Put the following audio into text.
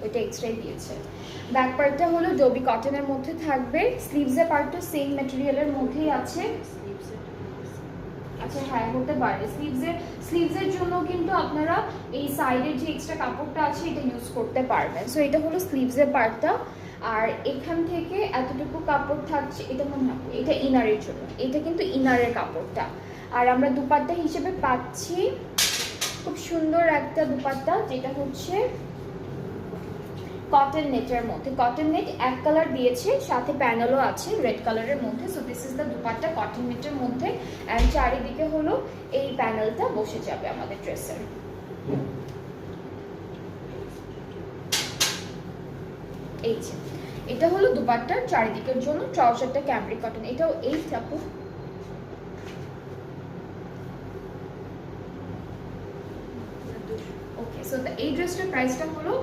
ওইটা এক্সট্রাই দিয়েছে। ব্যাক পার্টটা হলো ডোবি কটনের মধ্যে থাকবে, স্লিভসের পার্টটা সেম ম্যাটেরিয়ালের মধ্যেই আছে। আচ্ছা হ্যাঁ হতে পারে, স্লিভসের জন্য কিন্তু আপনারা এই সাইডের যে এক্সট্রা কাপড়টা আছে এটা ইউজ করতে পারবেন। সো এটা হলো স্লিভসের পার্টটা। আর এখান থেকে এতটুকু কাপড় থাকছে, এটা মনে হয় এটা ইনারের জন্য, এটা কিন্তু ইনারের কাপড়টা। আর আমরা দুপাট্টা হিসেবে পাচ্ছি খুব সুন্দর একটা দুপাট্টা, যেটা হচ্ছে কটন নেটের মধ্যে। কটন নেট এক কালার দিয়েছে, সাথে প্যানেলও আছে রেড কালারের মধ্যে। So this is the dupatta cotton নেটের মধ্যে। অ্যান্ড চারিদিকে হলো এই প্যানেলটা বসে যাবে আমাদের ড্রেসের। এই যে এটা হলো দুপাট্টার চারিদিকের জন্য। ট্রাউজারটা ক্যামব্রিক কটন, এটাও এই চাপু। ওকে, সো এই ড্রেসটার প্রাইসটা হলো